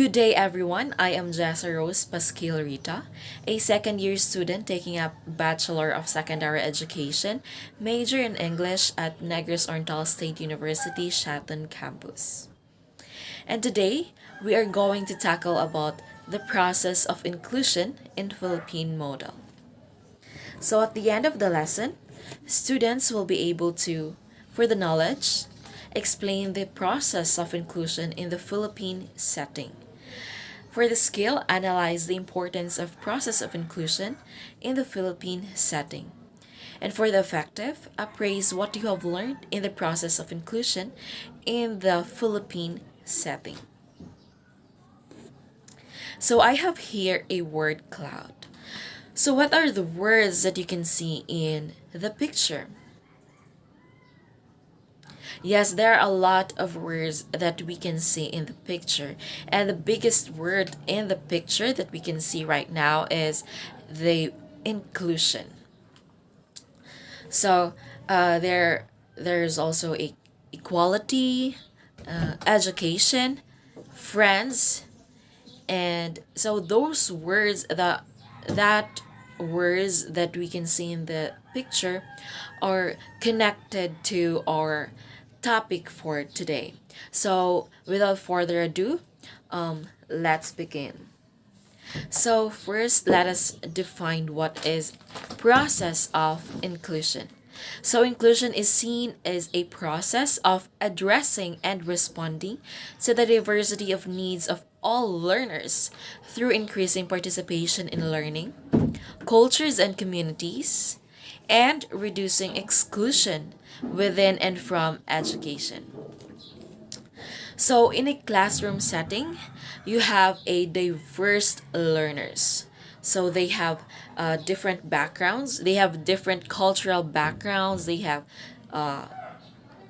Good day, everyone. I am Jessa Rose Pasquil Rita, a second year student taking up Bachelor of Secondary Education, major in English at Negros Oriental State University, Shaton campus. And today, we are going to tackle about the process of inclusion in Philippine model. So at the end of the lesson, students will be able to, for the knowledge, explain the process of inclusion in the Philippine setting. For the skill, analyze the importance of process of inclusion in the Philippine setting. And for the effective, appraise what you have learned in the process of inclusion in the Philippine setting. So I have here a word cloud. So what are the words that you can see in the picture? Yes, there are a lot of words that we can see in the picture. And the biggest word in the picture that we can see right now is the inclusion. So there's also a equality, education, friends, and so those words that words that we can see in the picture are connected to our topic for today. So without further ado, let's begin. So first, let us define what is process of inclusion. So inclusion is seen as a process of addressing and responding to the diversity of needs of all learners through increasing participation in learning, cultures and communities, and reducing exclusion within and from education. So, in a classroom setting, you have a diverse learners. So they have different backgrounds. They have different cultural backgrounds. They have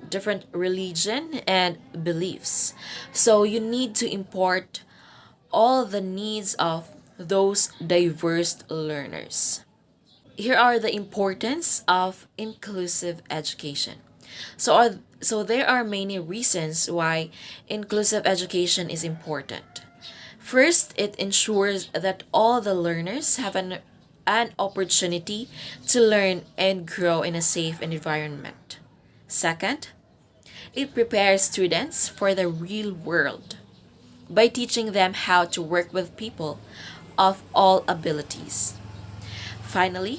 different religion and beliefs. So you need to import all the needs of those diverse learners. Here are the importance of inclusive education. So there are many reasons why inclusive education is important. First, it ensures that all the learners have an opportunity to learn and grow in a safe environment. Second, it prepares students for the real world by teaching them how to work with people of all abilities. Finally,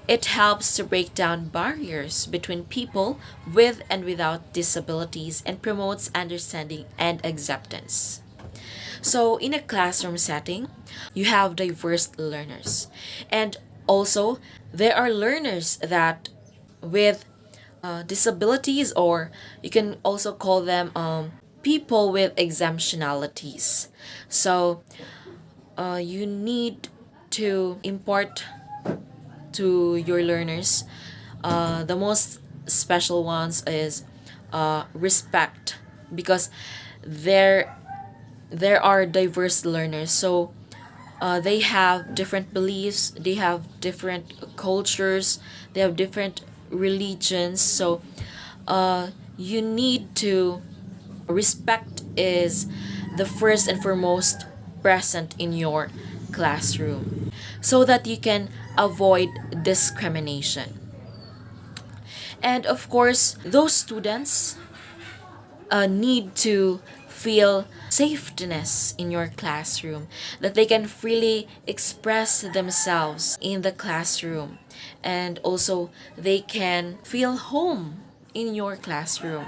it helps to break down barriers between people with and without disabilities and promotes understanding and acceptance. So, in a classroom setting, you have diverse learners. And also, there are learners that with disabilities, or you can also call them people with exemptionalities. So, you need to import to your learners. The most special ones is respect, because there there are diverse learners. So they have different beliefs, they have different cultures, they have different religions. So you need to respect is the first and foremost present in your classroom so that you can avoid discrimination. And of course, those students need to feel safetyness in your classroom, that they can freely express themselves in the classroom, and also they can feel home in your classroom,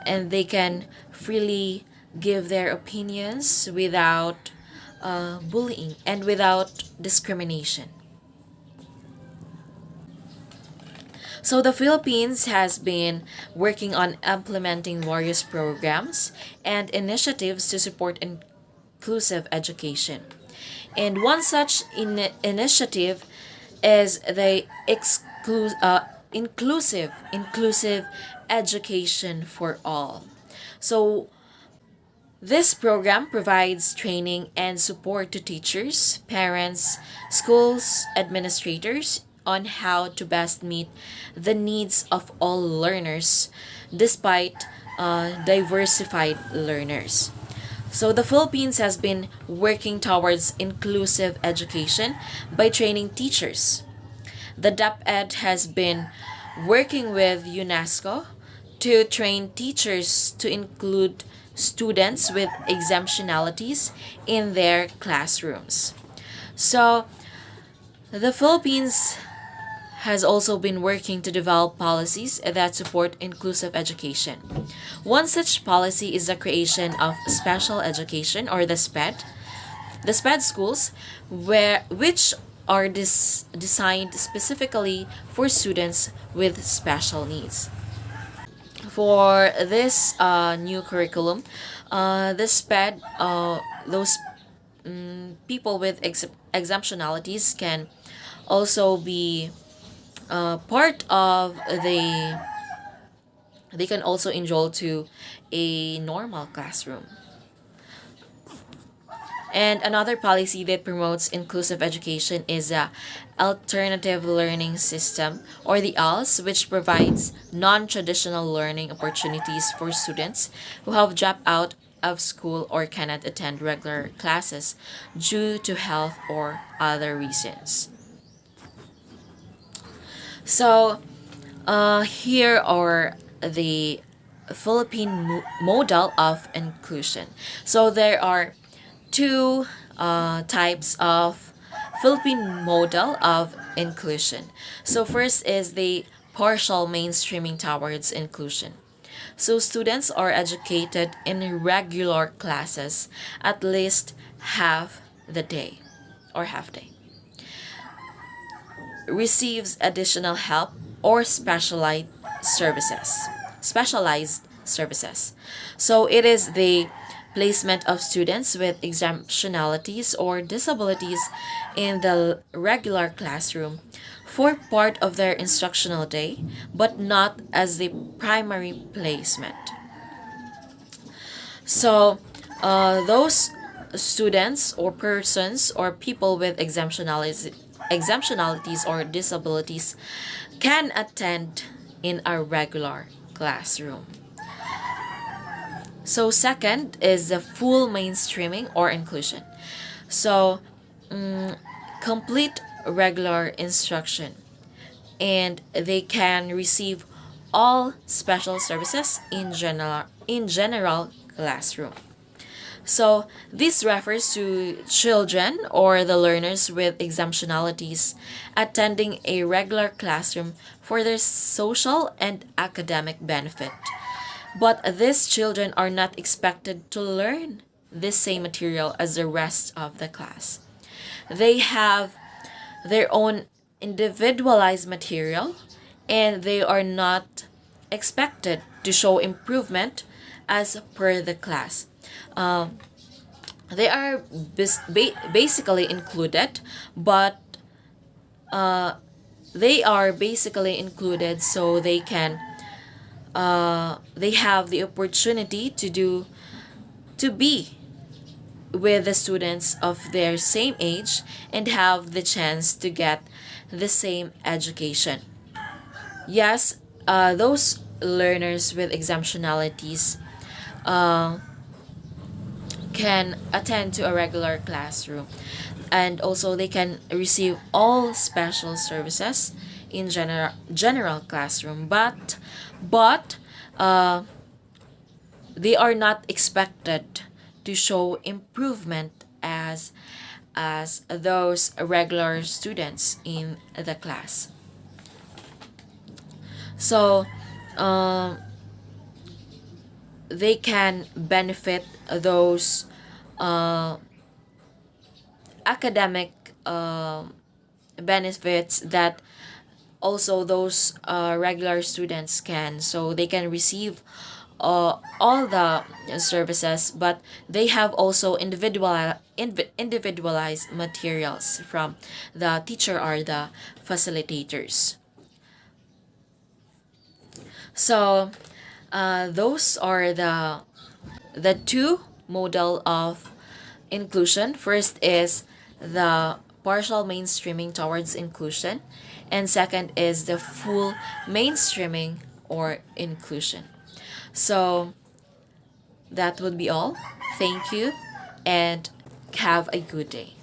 and they can freely give their opinions without bullying and without discrimination. So the Philippines has been working on implementing various programs and initiatives to support inclusive education. And one such initiative is the inclusive education for all. So this program provides training and support to teachers, parents, schools, administrators on how to best meet the needs of all learners despite diversified learners. So the Philippines has been working towards inclusive education by training teachers. The DepEd has been working with UNESCO to train teachers to include students with exemptionalities in their classrooms. So the Philippines has also been working to develop policies that support inclusive education. One such policy is the creation of special education, or the SPED. The SPED schools, which are designed specifically for students with special needs. For this new curriculum, the SPED, those people with exemptionalities can also be part of they can also enroll to a normal classroom. And another policy that promotes inclusive education is a alternative learning system, or the ALS, which provides non-traditional learning opportunities for students who have dropped out of school or cannot attend regular classes due to health or other reasons. So, here are the Philippine model of inclusion. So there are two types of Philippine model of inclusion. So first is the partial mainstreaming towards inclusion. So students are educated in regular classes at least half the day or half day, receives additional help or specialized services. So it is the placement of students with exemptionalities or disabilities in the regular classroom for part of their instructional day, but not as the primary placement. So those students or persons or people with exemptionalities or disabilities can attend in a regular classroom. So second is the full mainstreaming or inclusion. So complete regular instruction, and they can receive all special services in general classroom. So this refers to children or the learners with exemptionalities attending a regular classroom for their social and academic benefit. But these children are not expected to learn this same material as the rest of the class. They have their own individualized material, and they are not expected to show improvement as per the class. Um, they are basically included, but they are basically included so they have the opportunity to be with the students of their same age and have the chance to get the same education. Yes, those learners with exemptionalities uh, can attend to a regular classroom, and also they can receive all special services in general classroom, but uh, they are not expected to show improvement as those regular students in the class. So um, they can benefit those uh, academic benefits that also those regular students can. So they can receive all the services, but they have also individualized materials from the teacher or the facilitators. So those are the two model of inclusion. First is the partial mainstreaming towards inclusion, and second is the full mainstreaming or inclusion. So that would be all. Thank you and have a good day.